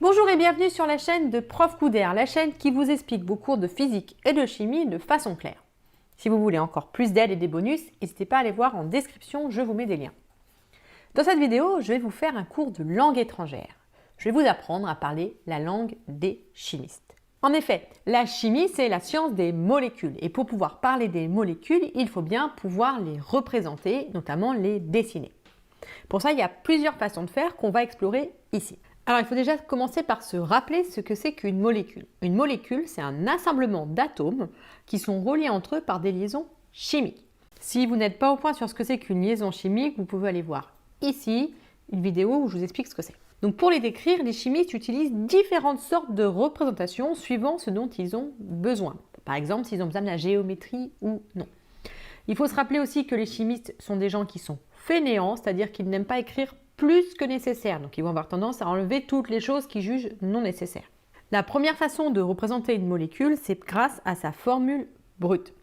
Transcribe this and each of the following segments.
Bonjour et bienvenue sur la chaîne de Prof Couder, la chaîne qui vous explique vos cours de physique et de chimie de façon claire. Si vous voulez encore plus d'aide et des bonus, n'hésitez pas à aller voir en description, je vous mets des liens. Dans cette vidéo, je vais vous faire un cours de langue étrangère. Je vais vous apprendre à parler la langue des chimistes. En effet, la chimie, c'est la science des molécules. Et pour pouvoir parler des molécules, il faut bien pouvoir les représenter, notamment les dessiner. Pour ça, il y a plusieurs façons de faire qu'on va explorer ici. Alors, il faut déjà commencer par se rappeler ce que c'est qu'une molécule. Une molécule, c'est un assemblement d'atomes qui sont reliés entre eux par des liaisons chimiques. Si vous n'êtes pas au point sur ce que c'est qu'une liaison chimique, vous pouvez aller voir ici une vidéo où je vous explique ce que c'est. Donc, pour les décrire, les chimistes utilisent différentes sortes de représentations suivant ce dont ils ont besoin. Par exemple, s'ils ont besoin de la géométrie ou non. Il faut se rappeler aussi que les chimistes sont des gens qui sont fainéants, c'est-à-dire qu'ils n'aiment pas écrire plus que nécessaire. Donc, ils vont avoir tendance à enlever toutes les choses qu'ils jugent non nécessaires. La première façon de représenter une molécule, c'est grâce à sa formule brute.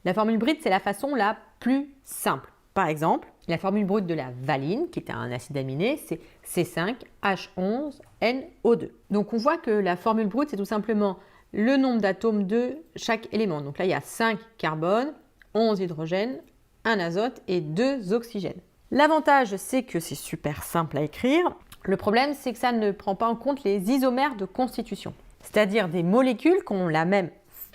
La formule brute, c'est la façon la plus simple. Par exemple, la formule brute de la valine, qui est un acide aminé, c'est C5H11NO2. Donc, on voit que la formule brute, c'est tout simplement le nombre d'atomes de chaque élément. Donc là, il y a 5 carbones, 11 hydrogènes, 1 azote et 2 oxygènes. L'avantage, c'est que c'est super simple à écrire. Le problème, c'est que ça ne prend pas en compte les isomères de constitution, c'est-à-dire des molécules qui ont la même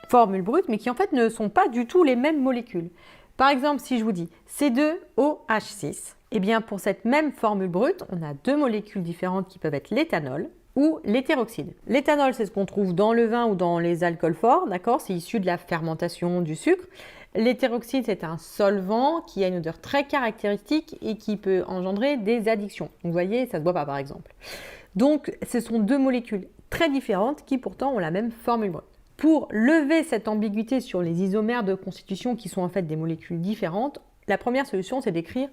formule brute, mais qui en fait ne sont pas du tout les mêmes molécules. Par exemple, si je vous dis C2OH6, eh bien pour cette même formule brute, on a deux molécules différentes qui peuvent être l'éthanol ou l'éthéroxyde. L'éthanol, c'est ce qu'on trouve dans le vin ou dans les alcools forts, d'accord? C'est issu de la fermentation du sucre. L'éthéroxyde, c'est un solvant qui a une odeur très caractéristique et qui peut engendrer des addictions. Donc, vous voyez, ça ne se voit pas par exemple. Donc, ce sont deux molécules très différentes qui pourtant ont la même formule brute. Pour lever cette ambiguïté sur les isomères de constitution qui sont en fait des molécules différentes, la première solution, c'est d'écrire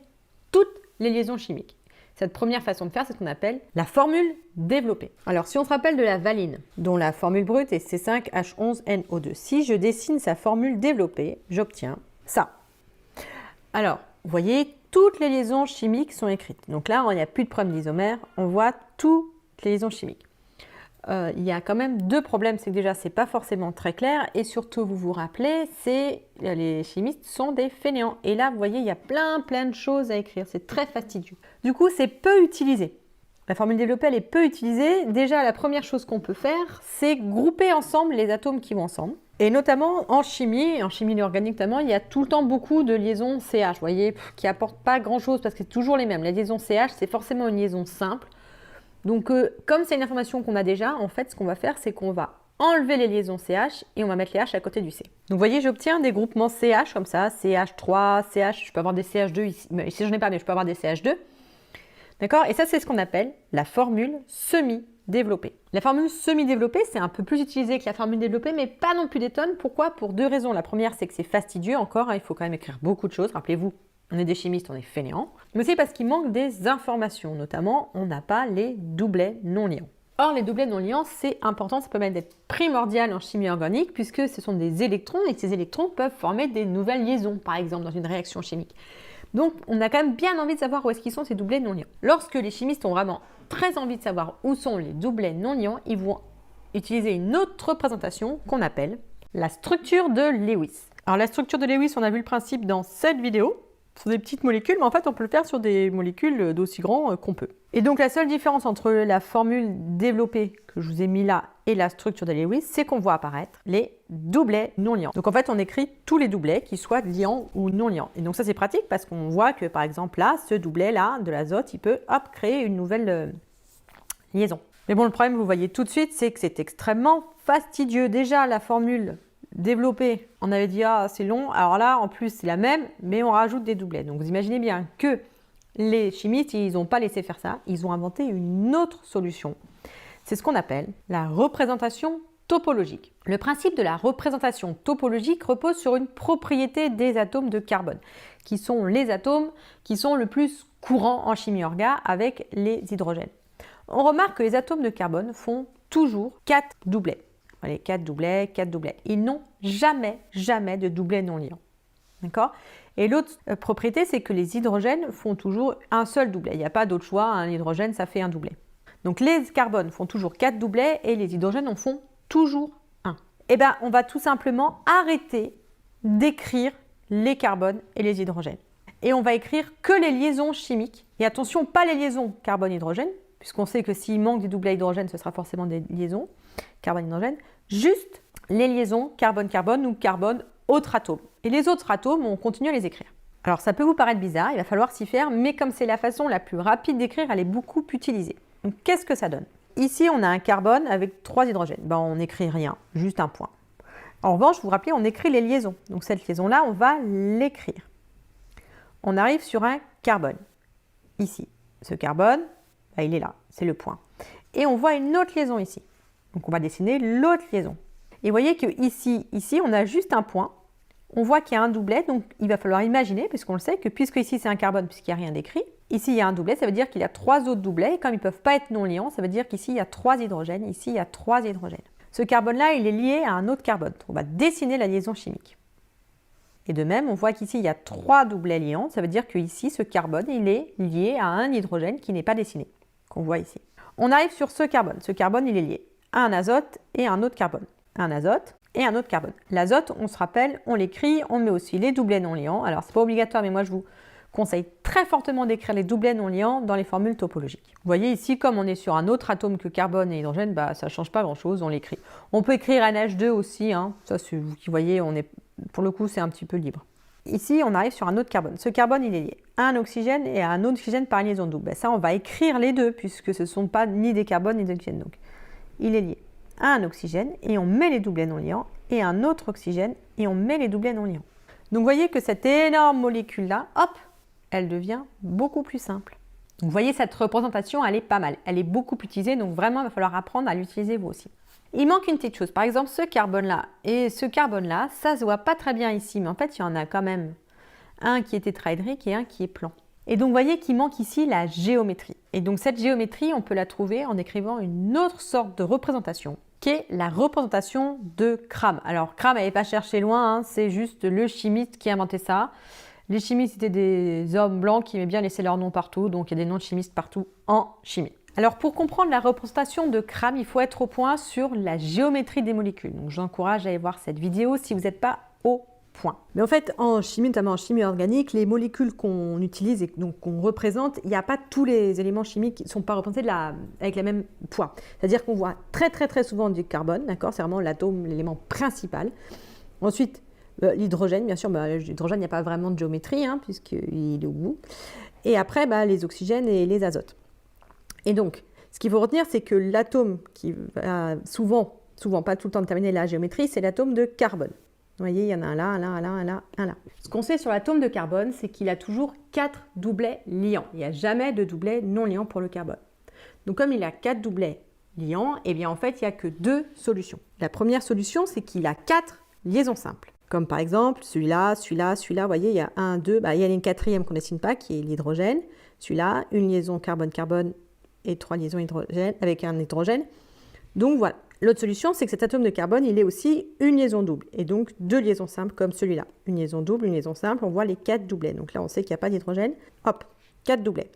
toutes les liaisons chimiques. Cette première façon de faire, c'est ce qu'on appelle la formule développée. Alors, si on se rappelle de la valine, dont la formule brute est C5H11NO2, si je dessine sa formule développée, j'obtiens ça. Alors, vous voyez, toutes les liaisons chimiques sont écrites. Donc là, il n'y a plus de problème d'isomère, on voit toutes les liaisons chimiques. Il y a quand même deux problèmes, c'est que déjà, c'est pas forcément très clair, et surtout, vous vous rappelez, les chimistes sont des fainéants. Et là, vous voyez, il y a plein de choses à écrire, c'est très fastidieux. Du coup, c'est peu utilisé. La formule développée, elle est peu utilisée. Déjà, la première chose qu'on peut faire, c'est grouper ensemble les atomes qui vont ensemble. Et notamment en chimie organique notamment, il y a tout le temps beaucoup de liaisons CH, vous voyez, qui apportent pas grand-chose parce que c'est toujours les mêmes. La liaison CH, c'est forcément une liaison simple. Donc, comme c'est une information qu'on a déjà, en fait, ce qu'on va faire, c'est qu'on va enlever les liaisons CH et on va mettre les H à côté du C. Donc, vous voyez, j'obtiens des groupements CH comme ça, CH3, CH, je peux avoir des CH2 ici. Ici, je n'en ai pas, mais je peux avoir des CH2. D'accord? Et ça, c'est ce qu'on appelle la formule semi-développée. La formule semi-développée, c'est un peu plus utilisé que la formule développée, mais pas non plus des tonnes. Pourquoi? Pour deux raisons. La première, c'est que c'est fastidieux encore, hein, il faut quand même écrire beaucoup de choses. Rappelez-vous, on est des chimistes, on est fainéants. Mais aussi parce qu'il manque des informations, notamment, on n'a pas les doublets non liants. Or, les doublets non liants, c'est important, ça peut même être primordial en chimie organique, puisque ce sont des électrons, et ces électrons peuvent former des nouvelles liaisons, par exemple, dans une réaction chimique. Donc, on a quand même bien envie de savoir où est-ce qu'ils sont ces doublets non liants. Lorsque les chimistes ont vraiment très envie de savoir où sont les doublets non liants, ils vont utiliser une autre représentation qu'on appelle la structure de Lewis. Alors, la structure de Lewis, on a vu le principe dans cette vidéo. Ce sont des petites molécules, mais en fait, on peut le faire sur des molécules d'aussi grand qu'on peut. Et donc, la seule différence entre la formule développée que je vous ai mis là et la structure de Lewis, c'est qu'on voit apparaître les doublets non liants. Donc, en fait, on écrit tous les doublets, qu'ils soient liants ou non liants. Et donc, ça, c'est pratique parce qu'on voit que, par exemple, là, ce doublet-là de l'azote, il peut, hop, créer une nouvelle liaison. Mais bon, le problème, vous voyez tout de suite, c'est que c'est extrêmement fastidieux. Déjà, la formule développée, on avait dit ah c'est long, alors là en plus c'est la même mais on rajoute des doublets. Donc vous imaginez bien que les chimistes ils n'ont pas laissé faire ça, ils ont inventé une autre solution. C'est ce qu'on appelle la représentation topologique. Le principe de la représentation topologique repose sur une propriété des atomes de carbone, qui sont les atomes qui sont le plus courants en chimie orga avec les hydrogènes. On remarque que les atomes de carbone font toujours 4 doublets. Allez, 4 doublets, 4 doublets. Ils n'ont jamais de doublets non liants. D'accord? Et l'autre propriété, c'est que les hydrogènes font toujours un seul doublet. Il n'y a pas d'autre choix, un hydrogène, ça fait un doublet. Donc les carbones font toujours 4 doublets et les hydrogènes en font toujours 1. Eh bien, on va tout simplement arrêter d'écrire les carbones et les hydrogènes. Et on va écrire que les liaisons chimiques. Et attention, pas les liaisons carbone-hydrogène, puisqu'on sait que s'il manque des doublets hydrogène, ce sera forcément des liaisons carbone-hydrogène. Juste les liaisons carbone-carbone ou carbone-autre atome. Et les autres atomes, on continue à les écrire. Alors ça peut vous paraître bizarre, il va falloir s'y faire, mais comme c'est la façon la plus rapide d'écrire, elle est beaucoup utilisée. Donc qu'est-ce que ça donne? Ici, on a un carbone avec 3 hydrogènes. Ben, on n'écrit rien, juste un point. En revanche, vous vous rappelez, on écrit les liaisons. Donc cette liaison-là, on va l'écrire. On arrive sur un carbone. Ici, ce carbone, ben, il est là, c'est le point. Et on voit une autre liaison ici. Donc on va dessiner l'autre liaison. Et vous voyez que ici, on a juste un point. On voit qu'il y a un doublet, donc il va falloir imaginer, puisqu'on le sait, que puisque ici c'est un carbone, puisqu'il n'y a rien d'écrit, ici il y a un doublet, ça veut dire qu'il y a 3 autres doublets, et comme ils ne peuvent pas être non liants, ça veut dire qu'ici il y a 3 hydrogènes, ici il y a 3 hydrogènes. Ce carbone-là, il est lié à un autre carbone. On va dessiner la liaison chimique. Et de même, on voit qu'ici il y a 3 doublets liants, ça veut dire qu'ici ce carbone, il est lié à un hydrogène qui n'est pas dessiné, qu'on voit ici. On arrive sur ce carbone, il est lié à un azote et à un autre carbone. Un azote et un autre carbone. L'azote, on se rappelle, on l'écrit, on met aussi les doublets non liants. Alors, c'est pas obligatoire, mais moi, je vous conseille très fortement d'écrire les doublets non liants dans les formules topologiques. Vous voyez ici, comme on est sur un autre atome que carbone et hydrogène, bah, ça ne change pas grand-chose, on l'écrit. On peut écrire NH2 aussi, hein. Ça, c'est vous qui voyez, pour le coup, c'est un petit peu libre. Ici, on arrive sur un autre carbone. Ce carbone, il est lié à un oxygène et à un autre oxygène par liaison double. Ben, ça, on va écrire les deux, puisque ce ne sont pas ni des carbones ni des oxygènes. Donc, il est lié à un oxygène et on met les doublets non liants et un autre oxygène et on met les doublets non liants. Donc vous voyez que cette énorme molécule-là, hop, elle devient beaucoup plus simple. Donc vous voyez, cette représentation, elle est pas mal. Elle est beaucoup utilisée, donc vraiment, il va falloir apprendre à l'utiliser vous aussi. Il manque une petite chose. Par exemple, ce carbone-là et ce carbone-là, ça se voit pas très bien ici, mais en fait, il y en a quand même un qui est tétraédrique et un qui est plan. Et donc, vous voyez qu'il manque ici la géométrie. Et donc, cette géométrie, on peut la trouver en écrivant une autre sorte de représentation, qui est la représentation de Cram. Alors, Cram n'avait pas cherché loin, hein, c'est juste le chimiste qui a inventé ça. Les chimistes étaient des hommes blancs qui aimaient bien laisser leur nom partout, donc il y a des noms de chimistes partout en chimie. Alors, pour comprendre la représentation de Cram, il faut être au point sur la géométrie des molécules. Donc, j'encourage à aller voir cette vidéo si vous n'êtes pas au point. Mais en fait, en chimie, notamment en chimie organique, les molécules qu'on utilise et donc qu'on représente, il n'y a pas tous les éléments chimiques qui ne sont pas représentés avec le même poids. C'est-à-dire qu'on voit très souvent du carbone, d'accord? C'est vraiment l'atome, l'élément principal. Ensuite, l'hydrogène, bien sûr, l'hydrogène, il n'y a pas vraiment de géométrie, hein, puisqu'il est au bout. Et après, les oxygènes et les azotes. Et donc, ce qu'il faut retenir, c'est que l'atome qui va souvent, pas tout le temps déterminer la géométrie, c'est l'atome de carbone. Vous voyez, il y en a un là, un là, un là, un là, un là. Ce qu'on sait sur l'atome de carbone, c'est qu'il a toujours 4 doublets liants. Il n'y a jamais de doublets non liants pour le carbone. Donc, comme il a 4 doublets liants, eh bien, en fait, il n'y a que 2 solutions. La première solution, c'est qu'il a 4 liaisons simples. Comme par exemple, celui-là, vous voyez, il y a 1, 2, il y a une quatrième qu'on ne dessine pas, qui est l'hydrogène. Celui-là, une liaison carbone-carbone et 3 liaisons hydrogène avec un hydrogène. Donc voilà. L'autre solution, c'est que cet atome de carbone, il est aussi une liaison double. Et donc 2 liaisons simples comme celui-là. Une liaison double, une liaison simple, on voit les 4 doublets. Donc là, on sait qu'il n'y a pas d'hydrogène. Hop, 4 doublets.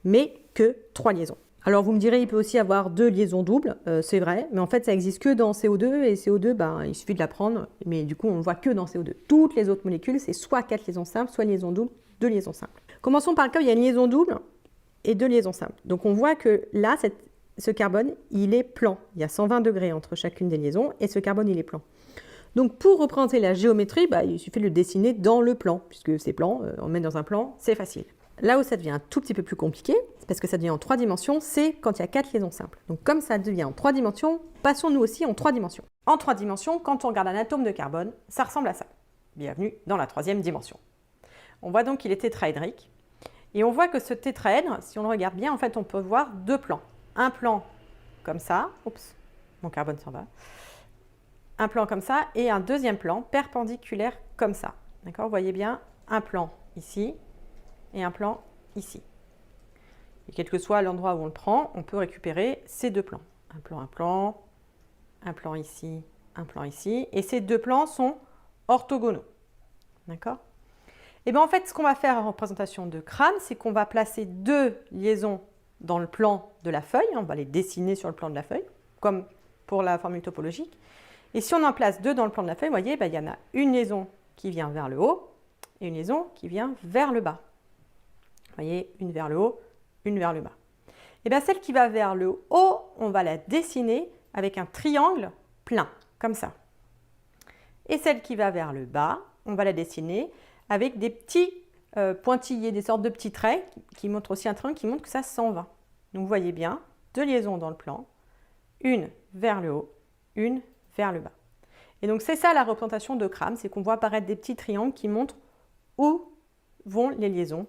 Mais que 3 liaisons. Alors vous me direz, il peut aussi avoir 2 liaisons doubles, c'est vrai, mais en fait ça n'existe que dans CO2, et CO2, il suffit de la prendre, mais du coup on ne voit que dans CO2. Toutes les autres molécules, c'est soit 4 liaisons simples, soit liaisons doubles, 2 liaisons simples. Commençons par le cas où il y a une liaison double et 2 liaisons simples. Donc on voit que là, ce carbone, il est plan. Il y a 120 degrés entre chacune des liaisons, et ce carbone, il est plan. Donc pour représenter la géométrie, il suffit de le dessiner dans le plan, puisque c'est plan, on le met dans un plan, c'est facile. Là où ça devient un tout petit peu plus compliqué, parce que ça devient en 3 dimensions, c'est quand il y a 4 liaisons simples. Donc comme ça devient en 3 dimensions, passons-nous aussi en 3 dimensions. En 3 dimensions, quand on regarde un atome de carbone, ça ressemble à ça. Bienvenue dans la 3e dimension. On voit donc qu'il est tétraédrique. Et on voit que ce tétraèdre, si on le regarde bien, en fait, on peut voir 2 plans. Un plan comme ça, oups, mon carbone s'en va. Un plan comme ça et un deuxième plan perpendiculaire comme ça. D'accord? Vous voyez bien un plan ici et un plan ici. Et quel que soit l'endroit où on le prend, on peut récupérer ces 2 plans. Un plan ici, un plan ici. Et ces 2 plans sont orthogonaux. D'accord? Et bien en fait, ce qu'on va faire en représentation de crâne, c'est qu'on va placer 2 liaisons dans le plan de la feuille, on va les dessiner sur le plan de la feuille, comme pour la formule topologique. Et si on en place 2 dans le plan de la feuille, vous voyez, il y en a une liaison qui vient vers le haut et une liaison qui vient vers le bas. Vous voyez, une vers le haut, une vers le bas. Et bien celle qui va vers le haut, on va la dessiner avec un triangle plein, comme ça. Et celle qui va vers le bas, on va la dessiner avec des petits pointillés, des sortes de petits traits qui montrent aussi un triangle qui montre que ça s'en va. Donc vous voyez bien, 2 liaisons dans le plan, une vers le haut, une vers le bas. Et donc c'est ça la représentation de Crame, c'est qu'on voit apparaître des petits triangles qui montrent où vont les liaisons,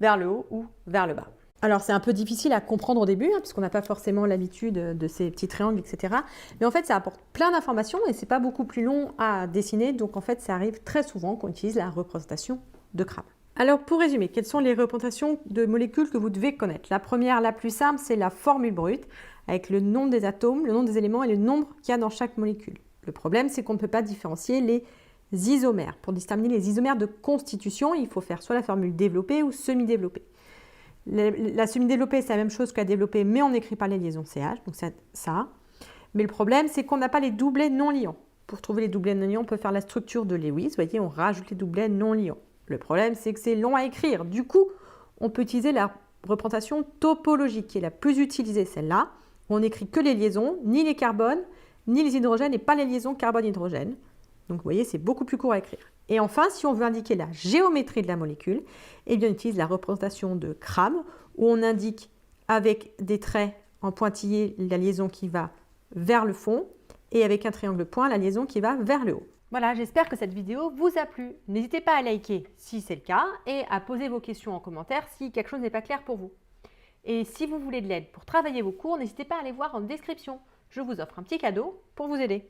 vers le haut ou vers le bas. Alors c'est un peu difficile à comprendre au début, puisqu'on n'a pas forcément l'habitude de ces petits triangles, etc. Mais en fait ça apporte plein d'informations et c'est pas beaucoup plus long à dessiner, donc en fait ça arrive très souvent qu'on utilise la représentation de Crame. Alors pour résumer, quelles sont les représentations de molécules que vous devez connaître? La première, la plus simple, c'est la formule brute, avec le nombre des atomes, le nombre des éléments et le nombre qu'il y a dans chaque molécule. Le problème, c'est qu'on ne peut pas différencier les isomères. Pour déterminer les isomères de constitution, il faut faire soit la formule développée ou semi-développée. La semi-développée, c'est la même chose que la développée, mais on n'écrit pas les liaisons CH, donc c'est ça. Mais le problème, c'est qu'on n'a pas les doublets non liants. Pour trouver les doublets non liants, on peut faire la structure de Lewis. Vous voyez, on rajoute les doublets non liants. Le problème, c'est que c'est long à écrire. Du coup, on peut utiliser la représentation topologique, qui est la plus utilisée, celle-là. On n'écrit que les liaisons, ni les carbones, ni les hydrogènes, et pas les liaisons carbone-hydrogène. Donc, vous voyez, c'est beaucoup plus court à écrire. Et enfin, si on veut indiquer la géométrie de la molécule, eh bien, on utilise la représentation de Crame, où on indique avec des traits en pointillé la liaison qui va vers le fond, et avec un triangle point, la liaison qui va vers le haut. Voilà, j'espère que cette vidéo vous a plu. N'hésitez pas à liker si c'est le cas, et à poser vos questions en commentaire si quelque chose n'est pas clair pour vous. Et si vous voulez de l'aide pour travailler vos cours, n'hésitez pas à aller voir en description. Je vous offre un petit cadeau pour vous aider.